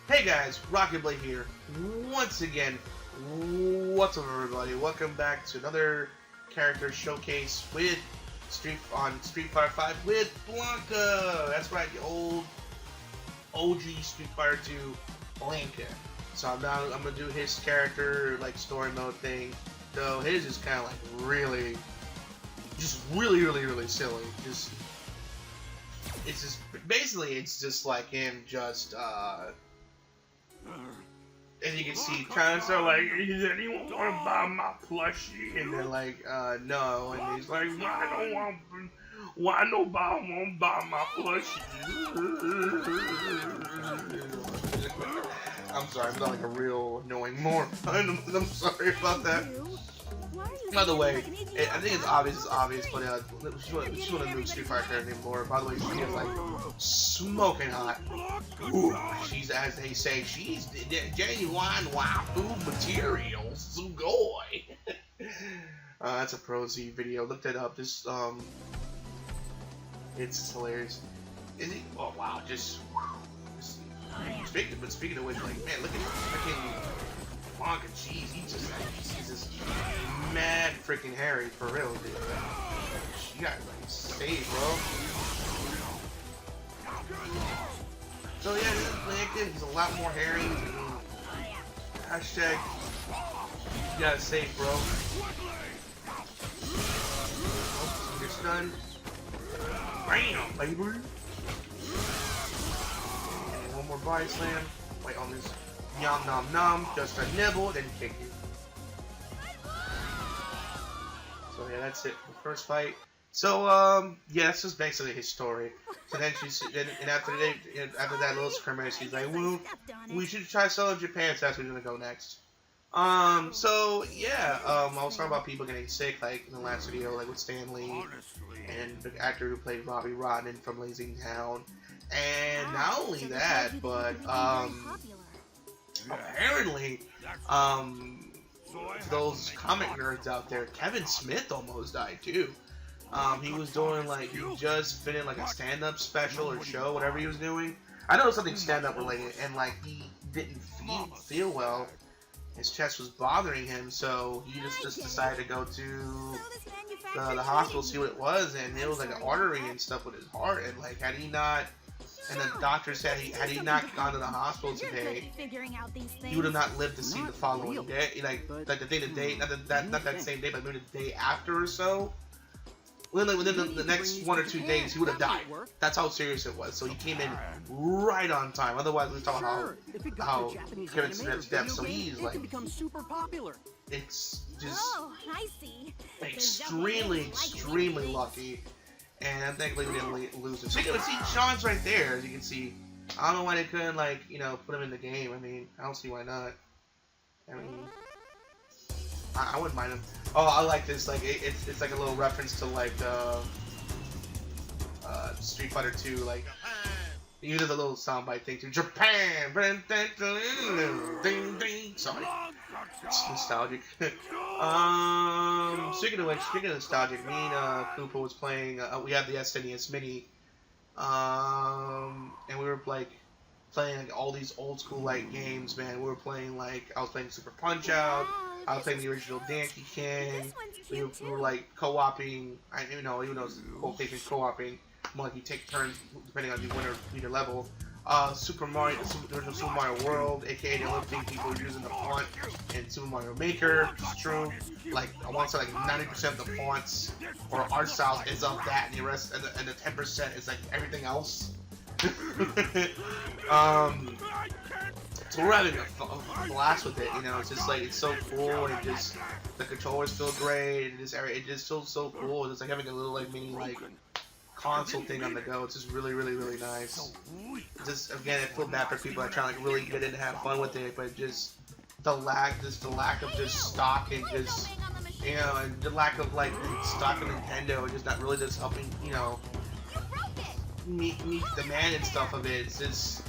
Hey guys, Rocket Blade here. Once again, what's up everybody? Welcome back to another character showcase with Street Fighter 5 with Blanka. That's right, the old OG Street Fighter 2 Blanka. So I'm gonna do his character like story mode thing. Though his is kind of like really silly. It's just basically it's just like him just and you can see trying to start like, is anyone want to buy my plushie? And they're like, no. And he's like, why nobody want to buy my plushie? I'm sorry, I'm not like a real annoying moron. I'm sorry about that. By the way, I think it's obvious, but she's one of the new Street Fighter characters anymore. By the way, she is like smoking hot. Ooh, she's, as they say, she's genuine waifu material. Sugoi. That's a Pro Z video. Look that up. This it's just hilarious. Is he? Oh wow, just. Speaking of which, like, man, look at freaking Blanka. Jeez, he's just mad freaking hairy for real, dude. You got like saved, bro. So yeah, this is Blanka. He's a lot more hairy. Hashtag you gotta save, bro. Oh, you're stunned. Bam, baby. And one more body slam. Wait on this. Nom nom nom. Just a nibble, then kick you. So yeah, that's it for the first fight. So yeah, that's just basically his story. So then and after that little scrimmage, she's like, well, we should try selling Japan. So that's where we're gonna go next. So yeah, I was talking about people getting sick, like in the last video, like with Stan Lee and the actor who played Bobby Rodden from Blazing Town. And not only that, but apparently, those comic nerds out there, Kevin Smith almost died too. He was doing like, he just finished like a stand-up special or show, whatever he was doing. I know it was something stand-up related, and like he didn't feel well. His chest was bothering him, so he just decided to go to the hospital to see what it was, and it was like an artery and stuff with his heart, and like had he not. And the doctor said had he not gone to the hospital today, he would have not lived to see the following day. Like the day, not that same day, but maybe the day after or so. Within the next 1 or 2 days, he would have died. That's how serious it was. So he came in right on time. Otherwise, we talk about how Kevin Smith's death. So he's like, it's just extremely lucky. And I'm thankfully we didn't lose him. So you can see Sean's right there, as you can see. I don't know why they couldn't, like, you know, put him in the game. I mean, I don't see why not. I mean, I wouldn't mind him. Oh, I like this. Like, it's like a little reference to, like, Street Fighter 2. Like, you did a little soundbite thing to Japan. Sorry. It's nostalgic. Speaking of nostalgic, me and Koopa was playing. We had the SNES Mini, and we were like playing like all these old school like games. Man, we were playing like I was playing Super Punch Out. I was playing the original Donkey King. We were like co-oping. Even though it's quotation co-oping. More like you take turns depending on the winner leader level. Super Mario, the original Super Mario World, aka the only thing people are using the font in Super Mario Maker. It's true. Like I want to say like 90% of the fonts or art styles is of that, and the rest and the 10% is like everything else. So we're having a blast with it. You know, it's just like it's so cool, and just the controllers feel great, and it just feels so cool. It's like having a little like mini like console thing on the go. It's just really nice. Just again, I feel bad for people that try to like really get in and have fun with it, but just the lack of just stock and just and the lack of like stock of Nintendo, just not really just helping meet the demand and stuff of it. It's just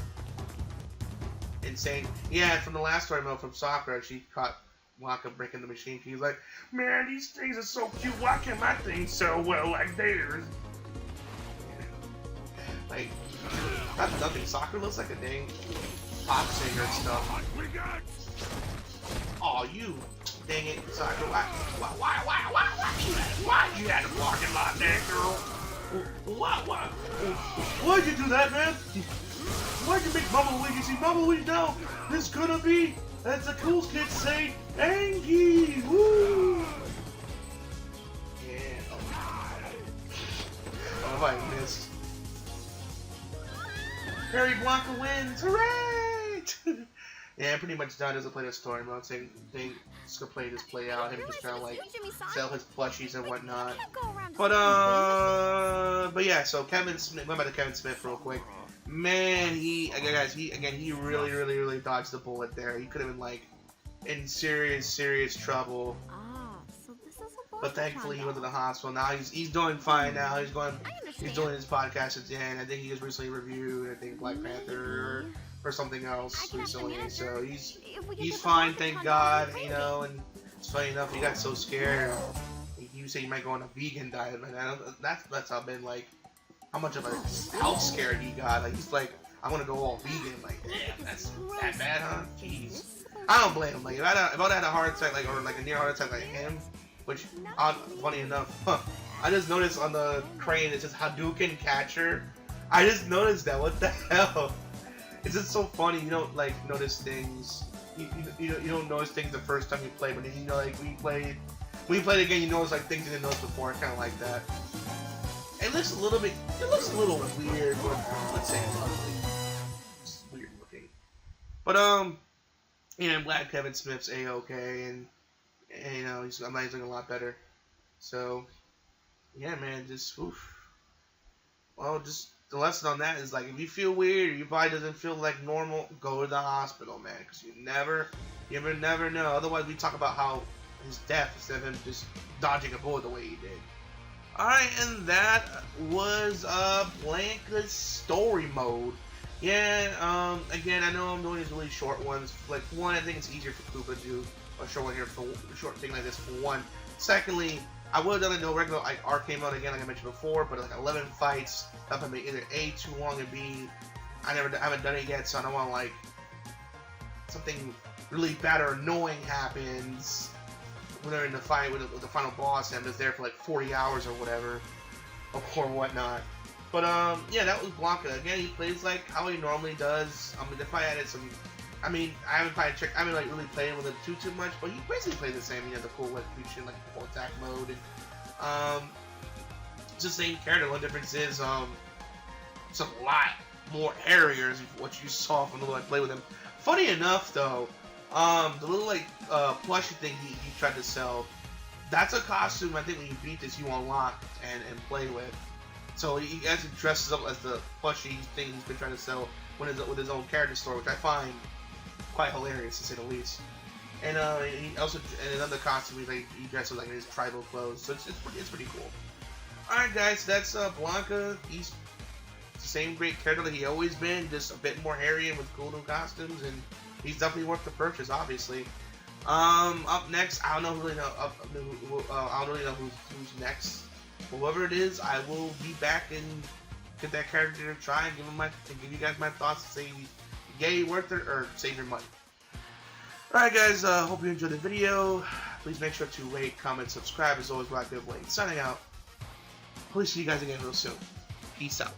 insane. Yeah, from the last story mode from Sakura, she caught Blanka breaking the machine. She's like, man, these things are so cute. Why can't my thing sell well like theirs? Like, that's nothing. Sakura looks like a dang pop singer and stuff. Oh, you. Dang it. Sorry. Why you had a parking lot there, girl? Why'd you do that, man? Why'd you make Mama Luigi? See, Mama Luigi now is gonna be, as the cool kids say, Angie! Woo! Yeah. Oh, I missed. Harry Blanka wins! Hooray! Yeah, I'm pretty much done. Doesn't play the story mode. Same thing. Just gonna play this play out. Him just trying to like sell his plushies and whatnot. But yeah. So Kevin Smith. Went back to Kevin Smith real quick. Man, he really dodged the bullet there. He could have been like in serious trouble. But thankfully he went to the hospital. Now he's doing fine now. He's doing his podcast again. I think he just recently reviewed Black Panther or something else recently. So he's fine, thank God, you know. And it's funny enough, he got so scared. You say he might go on a vegan diet, man. That's how been like how much of a health scare he got. Like he's like, I want to go all vegan. Like, damn, that's that bad, huh? Jeez. I don't blame him. Like if I had a heart attack, like or like a near heart attack like him, which funny enough, I just noticed on the crane it says Hadouken catcher. I just noticed that. What the hell? It's just so funny. You don't like notice things. You don't notice things the first time you play, but then you know like when you play it again, you notice like things you didn't notice before. Kind of like that. It looks a little weird. Let's say it's ugly. It's weird looking. But you know, I'm glad Kevin Smith's A-okay, and you know I'm glad he's looking a lot better. So yeah, man, just oof. Well, just the lesson on that is like if you feel weird, or your body doesn't feel like normal, go to the hospital, man, because you never know. Otherwise, we talk about how his death instead of him just dodging a bullet the way he did. Alright, and that was Blanka's story mode. Yeah, again, I know I'm doing these really short ones. Like, one, I think it's easier for Koopa to do a short one here for a short thing like this for one. Secondly, I would have done a regular like arcade mode again, like I mentioned before, but like 11 fights, that would be either A, too long, and B, I haven't done it yet, so I don't want like something really bad or annoying happens when they're in the fight with the final boss and I'm just there for like 40 hours or whatever, or whatnot. But yeah, that was Blanka. Again, he plays like how he normally does. I mean, if I added some, I mean, I haven't like really played with him too much, but he basically plays the same. You know, the full execution, like full attack mode, and it's the same character. One difference is it's a lot more hairier is what you saw from the little I played with him. Funny enough, though, the little like plushie thing he tried to sell, that's a costume I think when you beat this you unlock and play with. So he actually dresses up as the plushie thing he's been trying to sell with his own character store, which I find quite hilarious to say the least. And he also in another costume he dresses like in his tribal clothes, so it's pretty cool. All right, guys, that's Blanka. He's the same great character that he always been, just a bit more hairy and with cool new costumes, and he's definitely worth the purchase, obviously. Up next, I don't really know who's next. But whoever it is, I will be back and get that character to try and give you guys my thoughts and say, yay, worth it, or save your money. Alright guys, hope you enjoyed the video. Please make sure to rate, comment, subscribe. As always, Black Giveaway. Signing out. Hopefully see you guys again real soon. Peace out.